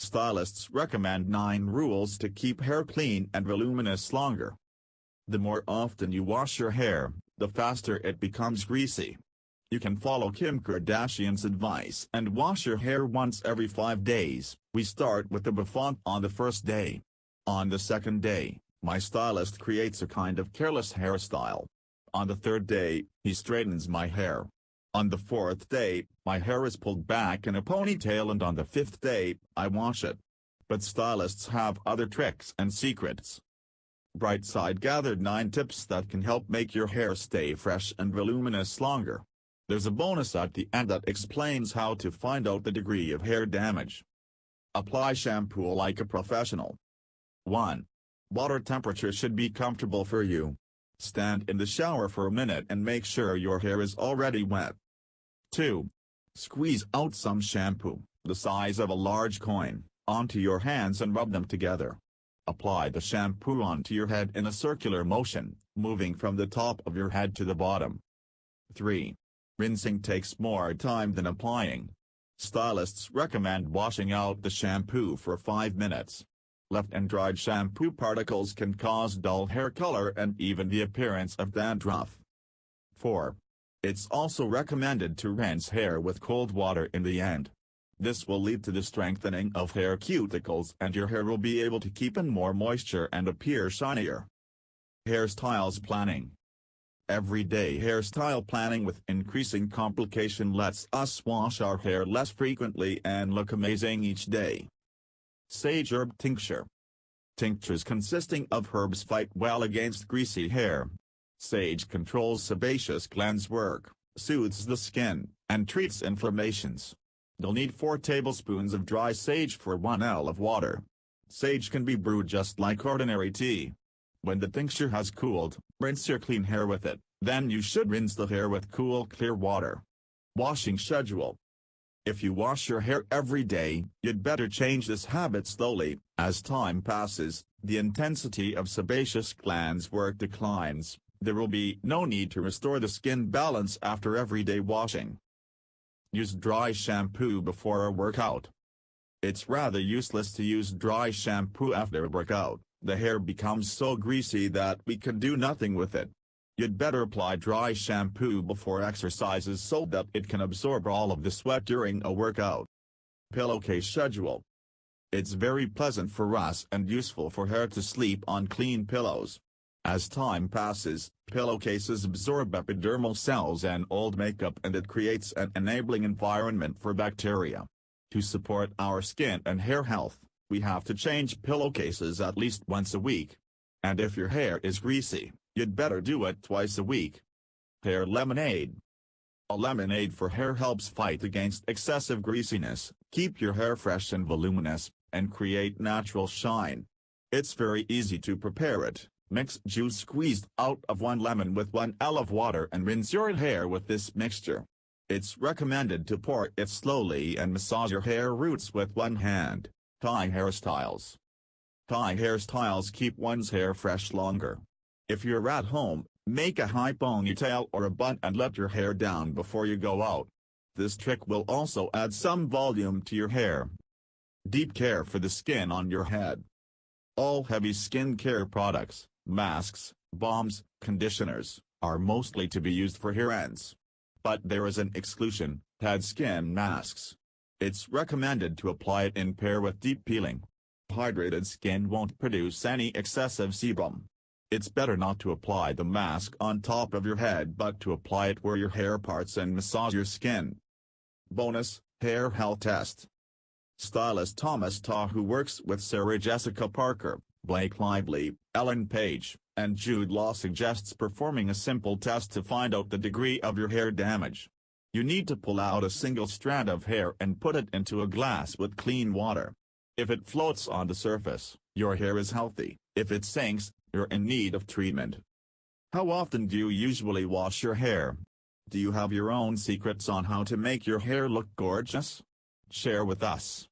Stylists recommend 9 rules to keep hair clean and voluminous longer. The more often you wash your hair, the faster it becomes greasy. You can follow Kim Kardashian's advice and wash your hair once every 5 days. We start with the befont on the first day. On the second day, my stylist creates a kind of careless hairstyle. On the third day, he straightens my hair. On the fourth day, my hair is pulled back in a ponytail, and on the fifth day, I wash it. But stylists have other tricks and secrets. Brightside gathered 9 tips that can help make your hair stay fresh and voluminous longer. There's a bonus at the end that explains how to find out the degree of hair damage. Apply shampoo like a professional. 1. Water temperature should be comfortable for you. Stand in the shower for a minute and make sure your hair is already wet. 2. Squeeze out some shampoo, the size of a large coin, onto your hands and rub them together. Apply the shampoo onto your head in a circular motion, moving from the top of your head to the bottom. 3. Rinsing takes more time than applying. Stylists recommend washing out the shampoo for 5 minutes. Left and dried shampoo particles can cause dull hair color and even the appearance of dandruff. 4. It's also recommended to rinse hair with cold water in the end. This will lead to the strengthening of hair cuticles, and your hair will be able to keep in more moisture and appear shinier. Hairstyles planning. Everyday hairstyle planning with increasing complication lets us wash our hair less frequently and look amazing each day. Sage herb tincture. Tinctures consisting of herbs fight well against greasy hair. Sage controls sebaceous glands work, soothes the skin, and treats inflammations. You'll need 4 tablespoons of dry sage for 1 ounce of water. Sage can be brewed just like ordinary tea. When the tincture has cooled, rinse your clean hair with it, then you should rinse the hair with cool clear water. Washing schedule. If you wash your hair every day, you'd better change this habit slowly. As time passes, the intensity of sebaceous glands work declines. There will be no need to restore the skin balance after everyday washing. Use dry shampoo before a workout. It's rather useless to use dry shampoo after a workout. The hair becomes so greasy that we can do nothing with it. You'd better apply dry shampoo before exercises so that it can absorb all of the sweat during a workout. Pillowcase schedule. It's very pleasant for us and useful for hair to sleep on clean pillows. As time passes, pillowcases absorb epidermal cells and old makeup, and it creates an enabling environment for bacteria. To support our skin and hair health, we have to change pillowcases at least once a week. And if your hair is greasy, you'd better do it twice a week. Hair lemonade. A lemonade for hair helps fight against excessive greasiness, keep your hair fresh and voluminous, and create natural shine. It's very easy to prepare it. Mix juice squeezed out of 1 lemon with 1 ounce of water and rinse your hair with this mixture. It's recommended to pour it slowly and massage your hair roots with 1 hand. Tie hairstyles. Tie hairstyles keep one's hair fresh longer. If you're at home, make a high ponytail or a bun and let your hair down before you go out. This trick will also add some volume to your hair. Deep care for the skin on your head. All heavy skin care products, masks, balms, conditioners, are mostly to be used for hair ends. But there is an exclusion: head skin masks. It's recommended to apply it in pair with deep peeling. Hydrated skin won't produce any excessive sebum. It's better not to apply the mask on top of your head but to apply it where your hair parts and massage your skin. Bonus, hair health test. Stylist Thomas Taw, who works with Sarah Jessica Parker, Blake Lively, Ellen Page, and Jude Law, suggests performing a simple test to find out the degree of your hair damage. You need to pull out a single strand of hair and put it into a glass with clean water. If it floats on the surface, your hair is healthy. If it sinks, you're in need of treatment. How often do you usually wash your hair? Do you have your own secrets on how to make your hair look gorgeous? Share with us.